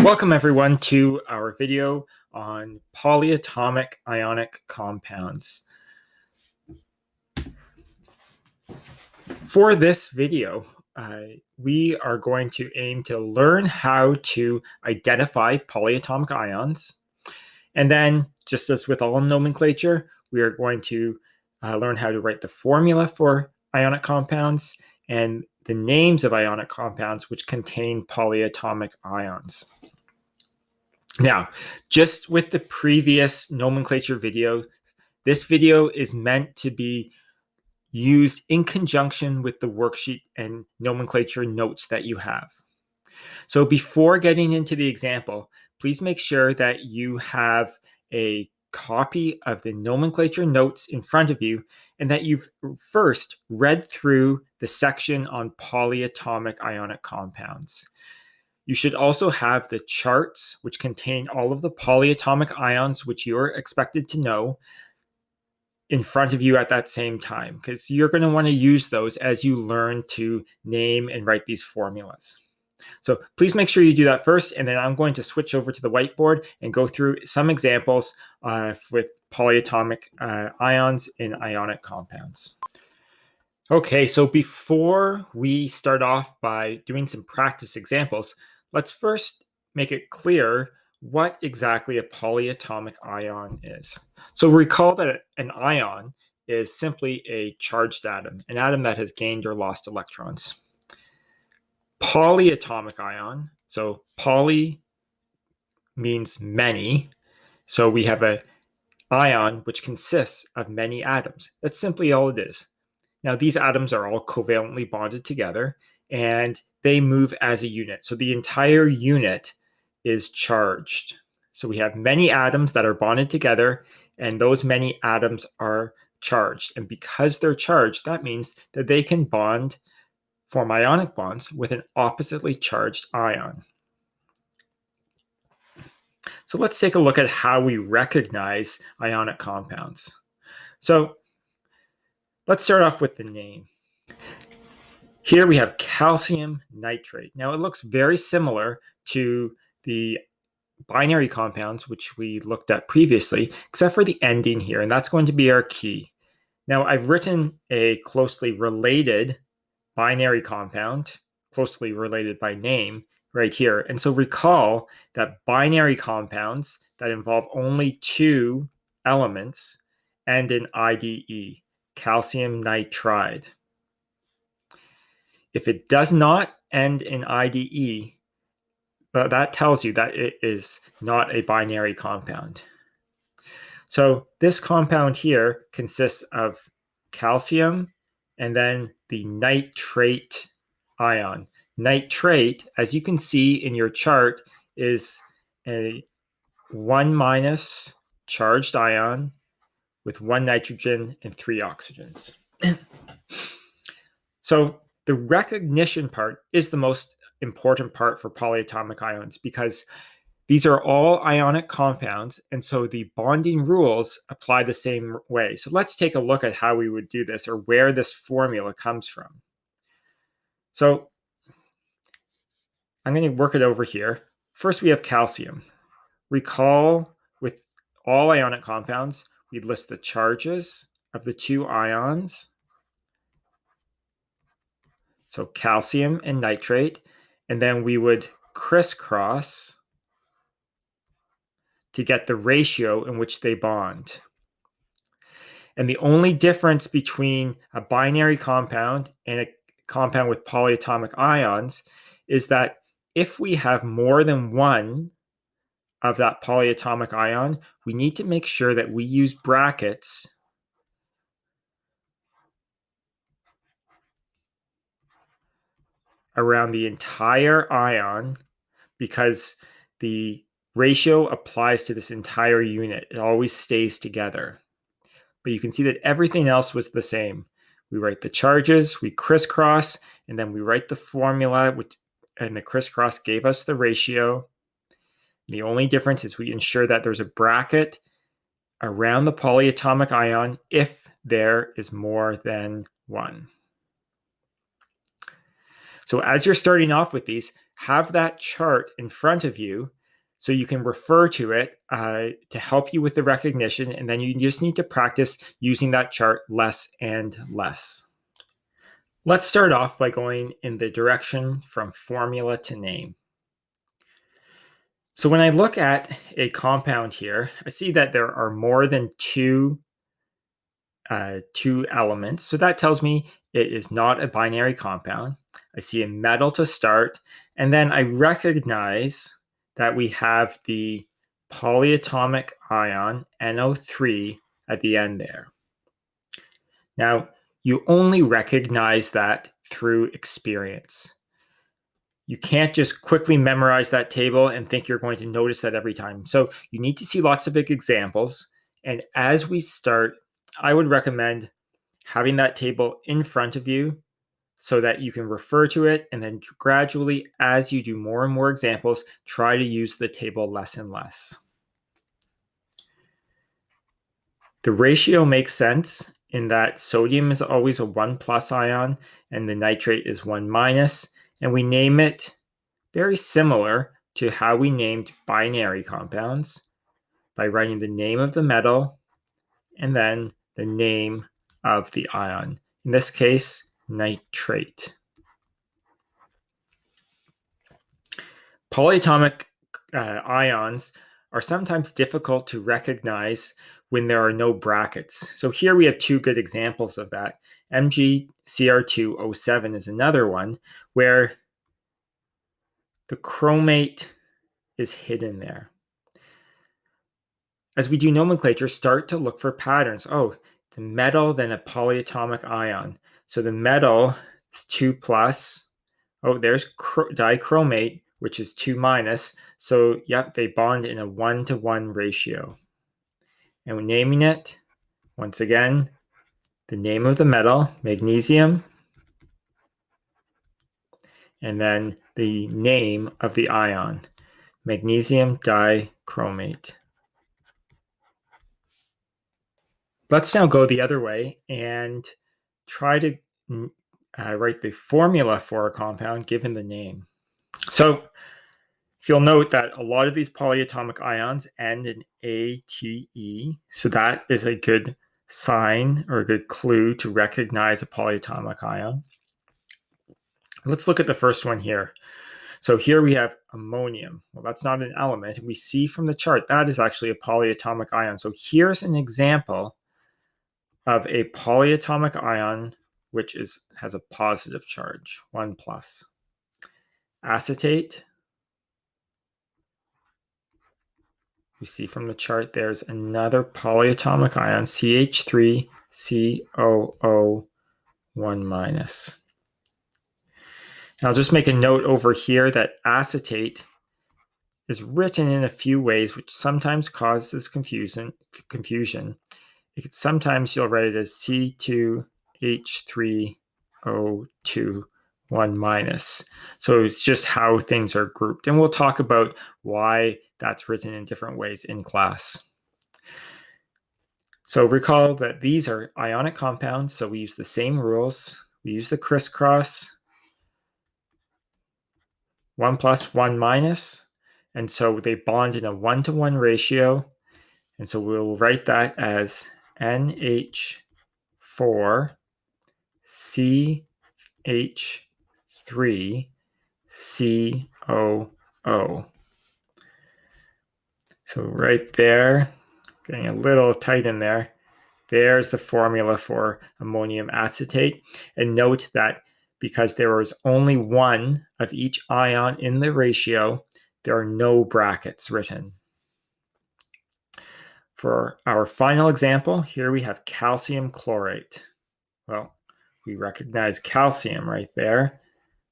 Welcome everyone to our video on polyatomic ionic compounds. For this video, we are going to aim to learn how to identify polyatomic ions. And then, just as with all nomenclature, we are going to learn how to write the formula for ionic compounds and the names of ionic compounds which contain polyatomic ions. Now, just with the previous nomenclature video, this video is meant to be used in conjunction with the worksheet and nomenclature notes that you have. So before getting into the example, please make sure that you have a copy of the nomenclature notes in front of you and that you've first read through the section on polyatomic ionic compounds. You should also have the charts, which contain all of the polyatomic ions which you're expected to know, in front of you at that same time, because you're going to want to use those as you learn to name and write these formulas. So please make sure you do that first, and then I'm going to switch over to the whiteboard and go through some examples with polyatomic ions in ionic compounds. Okay, so before we start off by doing some practice examples, let's first make it clear what exactly a polyatomic ion is. So recall that an ion is simply a charged atom, an atom that has gained or lost electrons. Polyatomic ion, so poly means many, so we have an ion which consists of many atoms. That's simply all it is. Now, these atoms are all covalently bonded together, and they move as a unit. So the entire unit is charged. So we have many atoms that are bonded together, and those many atoms are charged. And because they're charged, that means that they can bond, form ionic bonds with an oppositely charged ion. So let's take a look at how we recognize ionic compounds. So let's start off with the name. Here we have calcium nitrate. Now it looks very similar to the binary compounds, which we looked at previously, except for the ending here, and that's going to be our key. Now I've written a closely related binary compound, closely related by name, right here. And so recall that binary compounds that involve only two elements end in IDE, calcium nitride. If it does not end in IDE, that tells you that it is not a binary compound. So this compound here consists of calcium and then the nitrate ion. Nitrate, as you can see in your chart, is a 1- charged ion with 1 nitrogen and 3 oxygens. So the recognition part is the most important part for polyatomic ions because these are all ionic compounds, and so the bonding rules apply the same way. So let's take a look at how we would do this, or where this formula comes from. So I'm going to work it over here. First, we have calcium. Recall, with all ionic compounds, we list the charges of the two ions. So calcium and nitrate, and then we would crisscross to get the ratio in which they bond. And the only difference between a binary compound and a compound with polyatomic ions is that if we have more than one of that polyatomic ion, we need to make sure that we use brackets around the entire ion because the ratio applies to this entire unit. It always stays together. But you can see that everything else was the same. We write the charges, we crisscross, and then we write the formula, and the crisscross gave us the ratio. The only difference is we ensure that there's a bracket around the polyatomic ion if there is more than one. So as you're starting off with these, have that chart in front of you so you can refer to it to help you with the recognition, and then you just need to practice using that chart less and less. Let's start off by going in the direction from formula to name. So when I look at a compound here, I see that there are more than two elements. So that tells me it is not a binary compound. I see a metal to start, and then I recognize that we have the polyatomic ion NO3 at the end there. Now, you only recognize that through experience. You can't just quickly memorize that table and think you're going to notice that every time. So you need to see lots of big examples. And as we start, I would recommend having that table in front of you so that you can refer to it. And then gradually, as you do more and more examples, try to use the table less and less. The ratio makes sense in that sodium is always a 1+ ion and the nitrate is 1-, and we name it very similar to how we named binary compounds by writing the name of the metal and then the name of the ion. In this case, nitrate. Polyatomic ions are sometimes difficult to recognize when there are no brackets. So here we have two good examples of that. MgCr2O7 is another one where the chromate is hidden there. As we do nomenclature, start to look for patterns. Oh, the metal, then a polyatomic ion. So the metal is 2+. Oh, there's dichromate, which is 2-. So, yep, they bond in a 1-to-1 ratio. And we're naming it, once again, the name of the metal, magnesium, and then the name of the ion, magnesium dichromate. Let's now go the other way and try to write the formula for a compound given the name. So if you'll note that a lot of these polyatomic ions end in ATE, so that is a good sign or a good clue to recognize a polyatomic ion. Let's look at the first one here. So here we have ammonium. Well, that's not an element. We see from the chart that is actually a polyatomic ion. So here's an example of a polyatomic ion which has a positive charge, 1+. Acetate, we see from the chart there's another polyatomic ion, CH3COO1-. And I'll just make a note over here that acetate is written in a few ways, which sometimes causes confusion. Sometimes you'll write it as C2H3O2-1-. So it's just how things are grouped. And we'll talk about why that's written in different ways in class. So recall that these are ionic compounds, so we use the same rules. We use the crisscross, 1+, 1-. And so they bond in a 1-to-1 ratio. And so we'll write that as NH4CH3COO. So right there, getting a little tight in there, there's the formula for ammonium acetate. And note that because there is only one of each ion in the ratio, there are no brackets written. For our final example, here we have calcium chlorate. Well, we recognize calcium right there,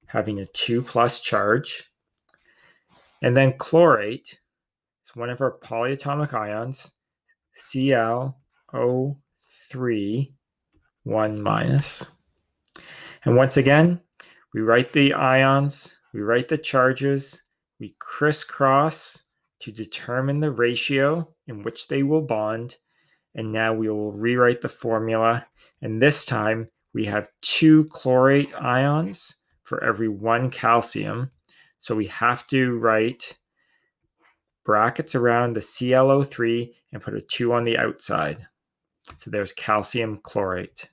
having a 2+ charge. And then chlorate is one of our polyatomic ions, Cl(O3)1-. And once again, we write the ions, we write the charges, we crisscross to determine the ratio in which they will bond. And now we will rewrite the formula. And this time we have 2 chlorate ions for every 1 calcium. So we have to write brackets around the ClO3 and put a 2 on the outside. So there's calcium chlorate.